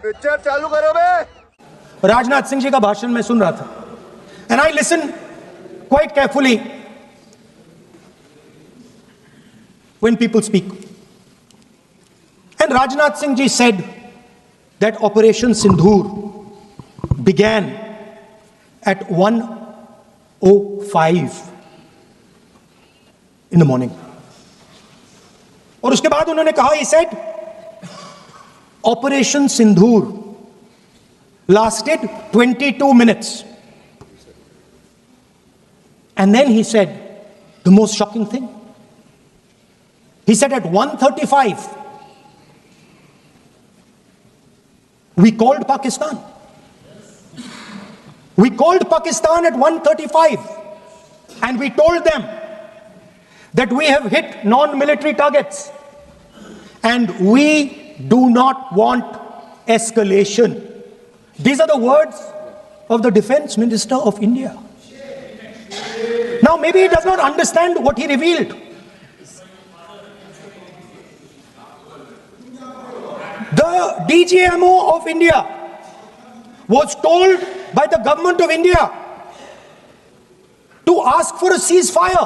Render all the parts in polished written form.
Picture चालू करो बे। राजनाथ सिंह जी का भाषण मैं सुन रहा था, and I listen quite carefully when people speak. And Rajnath Singh ji said that Operation Sindoor began at 1:05 in the morning. और उसके बाद उन्होंने कहा, he said, Operation Sindoor lasted 22 minutes. And then he said the most shocking thing. He said at 1:35, we called Pakistan. We called Pakistan at 1:35 and we told them that we have hit non-military targets and we do not want escalation. These are the words of the Defense Minister of India. Now maybe he does not understand what he revealed. The DGMO of India was told by the government of India to ask for a ceasefire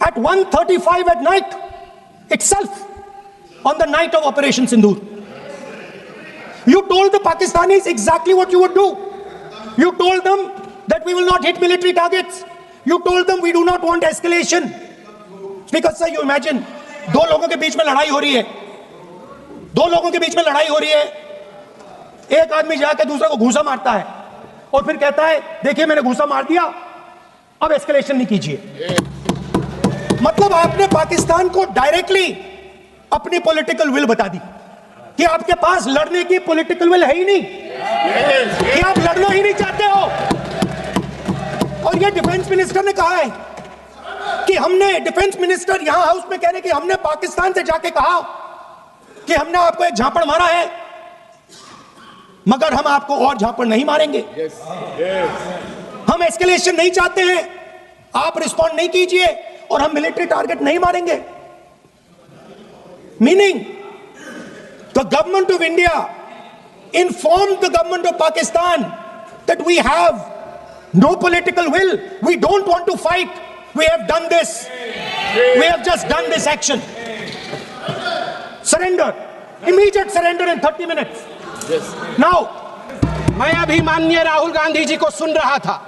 at 1:35 at night itself, on the night of Operation Sindoor. You told the Pakistanis exactly what you would do. You told them that we will not hit military targets. You told them we do not want escalation. Speaker sir, you imagine, दो लोगों के बीच में लड़ाई हो रही है, दो लोगों के बीच में लड़ाई हो रही है, एक आदमी जाके दूसरे को घूसा मारता है और फिर कहता है देखिए मैंने घूसा मार दिया, अब एस्केलेशन नहीं कीजिए। मतलब आपने पाकिस्तान को डायरेक्टली अपनी पॉलिटिकल विल बता दी कि आपके पास लड़ने की पॉलिटिकल विल है ही नहीं, कि आप लड़ना ही नहीं चाहते हो। और ये डिफेंस मिनिस्टर ने कहा है कि हमने, डिफेंस मिनिस्टर यहां हाउस में कह रहे कि हमने पाकिस्तान से जाके कहा कि हमने आपको एक झापड़ मारा है, मगर हम आपको और झापड़ नहीं मारेंगे। हम एस्केलेशन नहीं चाहते हैं, आप रिस्पॉन्ड नहीं कीजिए और हम मिलिट्री टारगेट नहीं मारेंगे। Meaning the government of India informed the government of Pakistan that we have no political will, we don't want to fight, we have done this, we have just done this action. Surrender, immediate surrender in 30 minutes. Yes. Now, मैं अभी माननीय राहुल गांधी जी को सुन रहा था,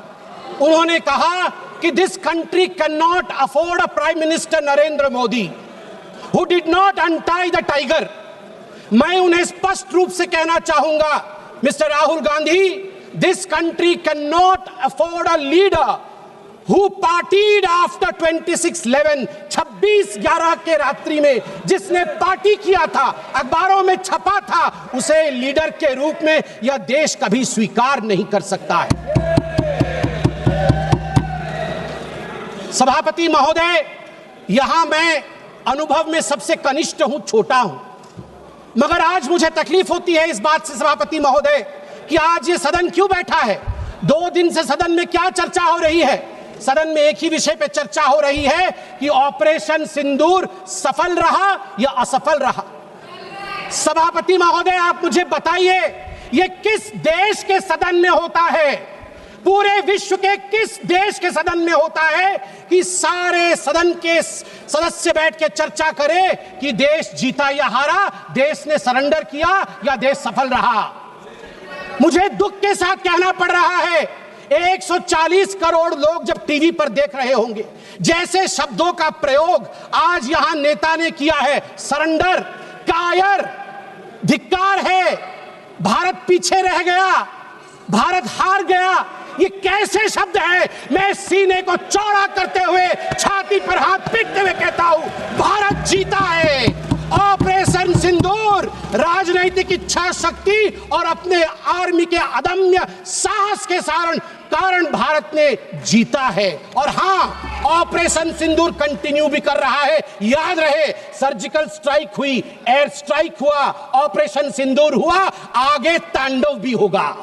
उन्होंने कहा कि this country cannot afford a Prime Minister Narendra Modi who did not untie the tiger. मैं उन्हें स्पष्ट रूप से कहना चाहूंगा, mister Rahul Gandhi, this country cannot afford a leader who partied after 26/11, 26/11 के रात्रि में जिसने पार्टी किया था, अखबारों में छपा था, उसे लीडर के रूप में यह देश कभी स्वीकार नहीं कर सकता है। सभापति महोदय, यहां मैं अनुभव में सबसे कनिष्ठ हूं, छोटा हूं, मगर आज मुझे तकलीफ होती है इस बात से सभापति महोदय कि आज ये सदन क्यों बैठा है। 2 दिन से सदन में क्या चर्चा हो रही है? सदन में एक ही विषय पे चर्चा हो रही है कि ऑपरेशन सिंदूर सफल रहा या असफल रहा। सभापति महोदय, आप मुझे बताइए, ये किस देश के सदन में होता है, पूरे विश्व के किस देश के सदन में होता है कि सारे सदन के सदस्य बैठ के चर्चा करें कि देश जीता या हारा, देश ने सरेंडर किया या देश सफल रहा। मुझे दुख के साथ कहना पड़ रहा है, 140 करोड़ लोग जब टीवी पर देख रहे होंगे, जैसे शब्दों का प्रयोग आज यहां नेता ने किया है, सरेंडर, कायर, धिक्कार है, भारत पीछे रह गया, भारत हार गया, ये कैसे शब्द है? मैं सीने को चौड़ा करते हुए, छाती पर हाथ पीटते हुए कहता हूं, भारत जीता है। ऑपरेशन सिंदूर राजनीतिक इच्छा शक्ति और अपने आर्मी के अदम्य साहस के कारण भारत ने जीता है। और हां, ऑपरेशन सिंदूर कंटिन्यू भी कर रहा है। याद रहे, सर्जिकल स्ट्राइक हुई, एयर स्ट्राइक हुआ, ऑपरेशन सिंदूर हुआ, आगे तांडव भी होगा,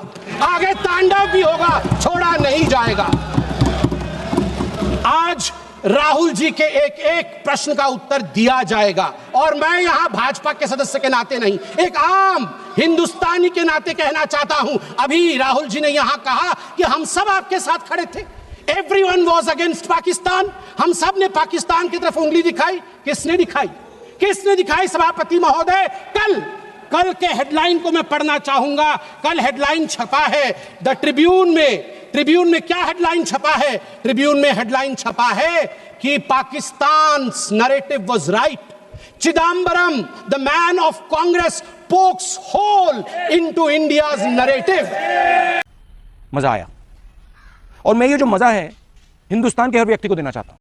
आगे तांडव भी होगा, छोड़ा नहीं जाएगा। आज राहुल जी के एक एक प्रश्न का उत्तर दिया जाएगा। और मैं यहां भाजपा के सदस्य के नाते नहीं, एक आम हिंदुस्तानी के नाते कहना चाहता हूं, अभी राहुल जी ने यहां कहा कि हम सब आपके साथ खड़े थे, एवरीवन वाज अगेंस्ट पाकिस्तान, हम सब ने पाकिस्तान की तरफ उंगली दिखाई। किसने दिखाई? किसने दिखाई सभापति महोदय? कल के हेडलाइन को मैं पढ़ना चाहूंगा। कल हेडलाइन छपा है द ट्रिब्यून में क्या हेडलाइन छपा है? ट्रिब्यून में हेडलाइन छपा है कि Pakistan narrative was right, Chidambaram the man of Congress pokes hole into India's narrative. मजा आया, और मैं ये जो मजा है हिंदुस्तान के हर व्यक्ति को देना चाहता हूं।